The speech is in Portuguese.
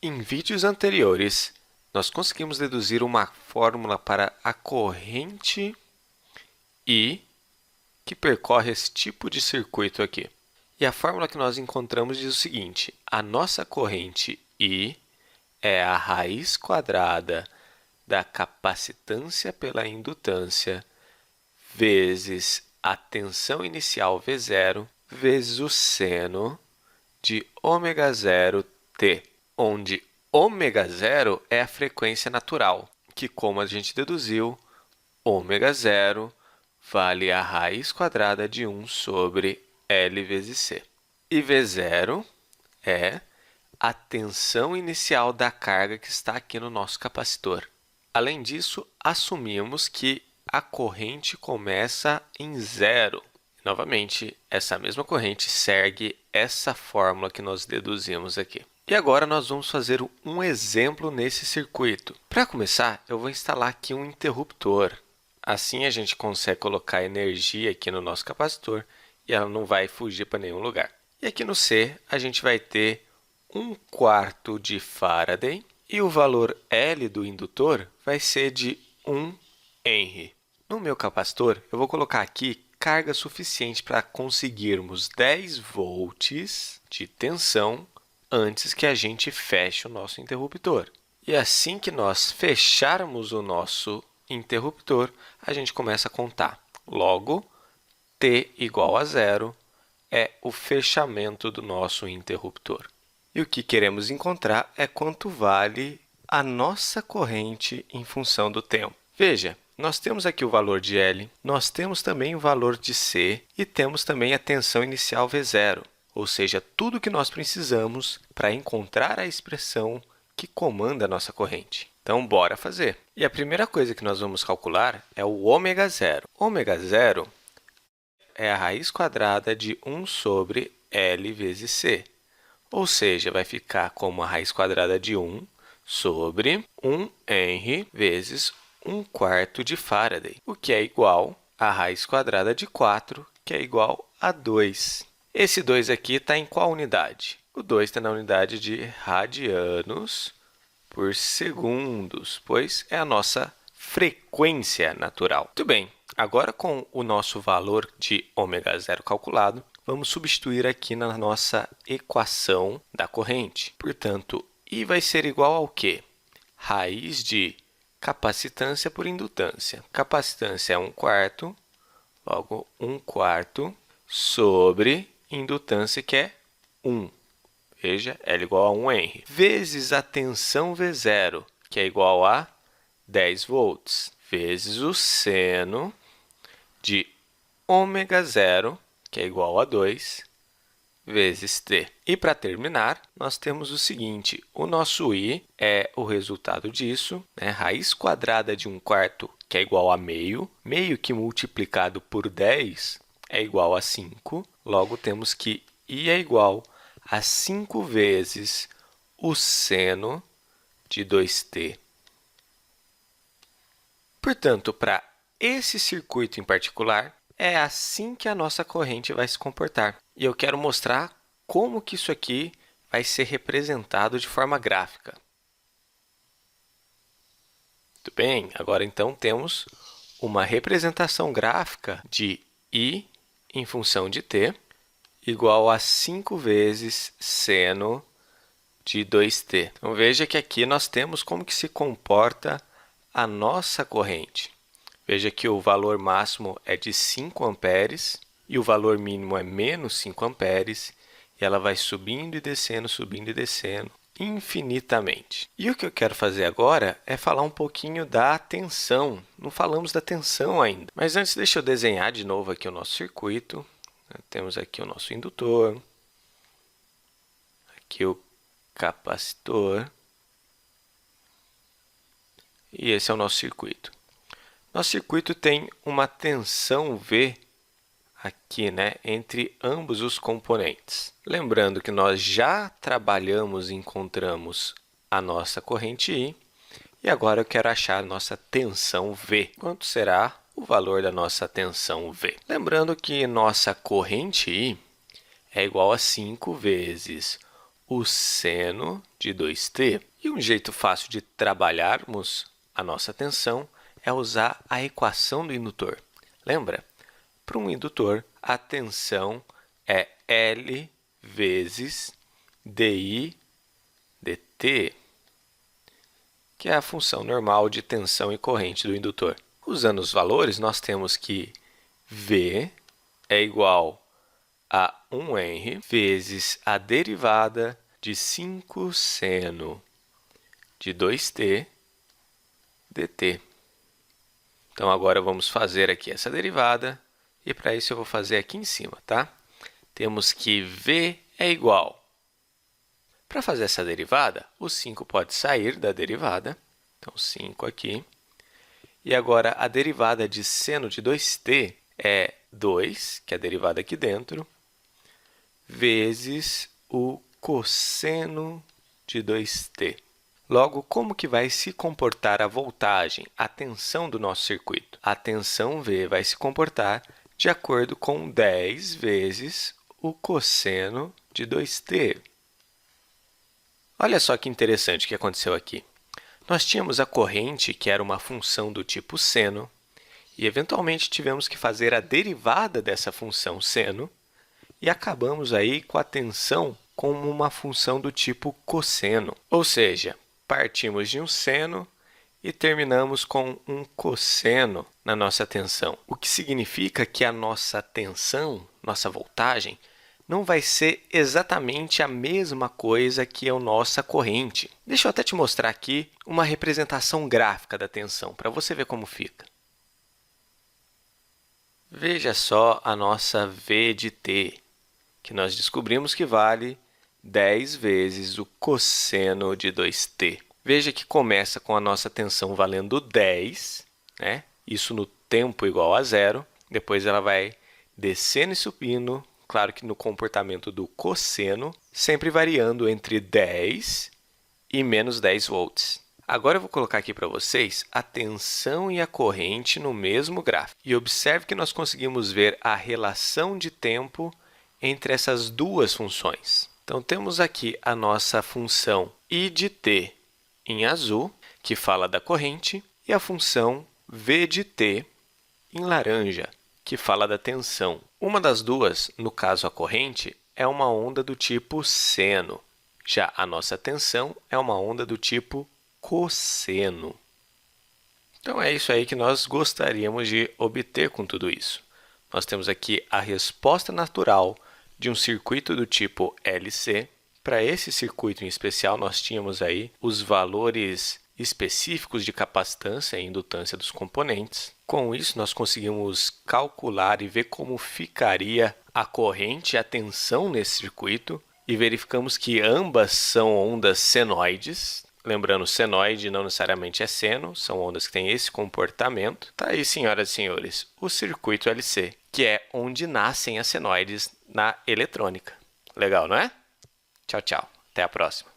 Em vídeos anteriores, nós conseguimos deduzir uma fórmula para a corrente I que percorre esse tipo de circuito aqui. E a fórmula que nós encontramos diz o seguinte: a nossa corrente I é a raiz quadrada da capacitância pela indutância vezes a tensão inicial V0 vezes o seno de ω0t, onde ω0 é a frequência natural, que, como a gente deduziu, ω0 vale a raiz quadrada de 1 sobre L vezes C. E V0 é a tensão inicial da carga que está aqui no nosso capacitor. Além disso, assumimos que a corrente começa em zero. Novamente, essa mesma corrente segue essa fórmula que nós deduzimos aqui. E agora nós vamos fazer um exemplo nesse circuito. Para começar, eu vou instalar aqui um interruptor. Assim, a gente consegue colocar energia aqui no nosso capacitor e ela não vai fugir para nenhum lugar. E aqui no C, a gente vai ter 1/4 de Faraday e o valor L do indutor vai ser de 1 Henry. No meu capacitor, eu vou colocar aqui carga suficiente para conseguirmos 10 volts de tensão antes que a gente feche o nosso interruptor. E assim que nós fecharmos o nosso interruptor, a gente começa a contar. Logo, t igual a zero é o fechamento do nosso interruptor. E o que queremos encontrar é quanto vale a nossa corrente em função do tempo. Veja, nós temos aqui o valor de L, nós temos também o valor de C e temos também a tensão inicial V0, ou seja, tudo o que nós precisamos para encontrar a expressão que comanda a nossa corrente. Então, bora fazer. E a primeira coisa que nós vamos calcular é o ω0. ω0 é a raiz quadrada de 1 sobre L vezes C. Ou seja, vai ficar como a raiz quadrada de 1 sobre 1 Henry vezes 1/4 de Faraday, o que é igual a raiz quadrada de 4, que é igual a 2. Esse 2 aqui está em qual unidade? O 2 está na unidade de radianos por segundos, pois é a nossa frequência natural. Muito bem, agora com o nosso valor de ω0 calculado, vamos substituir aqui na nossa equação da corrente. Portanto, I vai ser igual ao quê? Raiz de capacitância por indutância. Capacitância é 1/4, logo 1/4 sobre indutância, que é 1. Veja, L igual a 1 Henry. Vezes a tensão V0, que é igual a 10 volts, vezes o seno de ω0, que é igual a 2, vezes t. E para terminar, nós temos o seguinte: o nosso I é o resultado disso, né? Raiz quadrada de 1/4, que é igual a meio. Meio que multiplicado por 10 é igual a 5. Logo, temos que I é igual a 5 vezes o seno de 2t. Portanto, para esse circuito em particular, é assim que a nossa corrente vai se comportar. E eu quero mostrar como que isso aqui vai ser representado de forma gráfica. Muito bem, agora então temos uma representação gráfica de I em função de t igual a 5 vezes seno de 2t. Então, veja que aqui nós temos como que se comporta a nossa corrente. Veja que o valor máximo é de 5 amperes e o valor mínimo é menos 5 amperes. E ela vai subindo e descendo infinitamente. E o que eu quero fazer agora é falar um pouquinho da tensão. Não falamos da tensão ainda. Mas antes, deixa eu desenhar de novo aqui o nosso circuito. Temos aqui o nosso indutor, aqui o capacitor, e esse é o nosso circuito. Nosso circuito tem uma tensão V aqui, né, entre ambos os componentes. Lembrando que nós já trabalhamos e encontramos a nossa corrente I, e agora eu quero achar a nossa tensão V. Quanto será o valor da nossa tensão V? Lembrando que nossa corrente I é igual a 5 vezes o seno de 2t. E um jeito fácil de trabalharmos a nossa tensão é usar a equação do indutor. Lembra? Para um indutor, a tensão é L vezes dI dt, que é a função normal de tensão e corrente do indutor. Usando os valores, nós temos que V é igual a 1 Henry vezes a derivada de 5 seno de 2t dt. Então, agora vamos fazer aqui essa derivada, e para isso eu vou fazer aqui em cima, tá? Temos que V é igual. Para fazer essa derivada, o 5 pode sair da derivada, então 5 aqui. E agora, a derivada de seno de 2t é 2, que é a derivada aqui dentro, vezes o cosseno de 2t. Logo, como que vai se comportar a voltagem, a tensão do nosso circuito? A tensão V vai se comportar de acordo com 10 vezes o cosseno de 2t. Olha só que interessante o que aconteceu aqui. Nós tínhamos a corrente, que era uma função do tipo seno, e eventualmente tivemos que fazer a derivada dessa função seno, e acabamos aí com a tensão como uma função do tipo cosseno. Ou seja, partimos de um seno e terminamos com um cosseno na nossa tensão, o que significa que a nossa tensão, nossa voltagem, não vai ser exatamente a mesma coisa que a nossa corrente. Deixa eu até te mostrar aqui uma representação gráfica da tensão, para você ver como fica. Veja só a nossa V de t, que nós descobrimos que vale 10 vezes o cosseno de 2t. Veja que começa com a nossa tensão valendo 10, né? Isso no tempo igual a zero. Depois ela vai descendo e subindo, claro que no comportamento do cosseno, sempre variando entre 10 e menos 10 volts. Agora eu vou colocar aqui para vocês a tensão e a corrente no mesmo gráfico. E observe que nós conseguimos ver a relação de tempo entre essas duas funções. Então, temos aqui a nossa função I de t em azul, que fala da corrente, e a função V de t em laranja, que fala da tensão. Uma das duas, no caso a corrente, é uma onda do tipo seno. Já a nossa tensão é uma onda do tipo cosseno. Então, é isso aí que nós gostaríamos de obter com tudo isso. Nós temos aqui a resposta natural de um circuito do tipo LC. Para esse circuito em especial, nós tínhamos aí os valores específicos de capacitância e indutância dos componentes. Com isso, nós conseguimos calcular e ver como ficaria a corrente e a tensão nesse circuito, e verificamos que ambas são ondas senoides. Lembrando, senoide não necessariamente é seno, são ondas que têm esse comportamento. Tá aí, senhoras e senhores, o circuito LC, que é onde nascem as senoides na eletrônica. Legal, não é? Tchau, tchau. Até a próxima.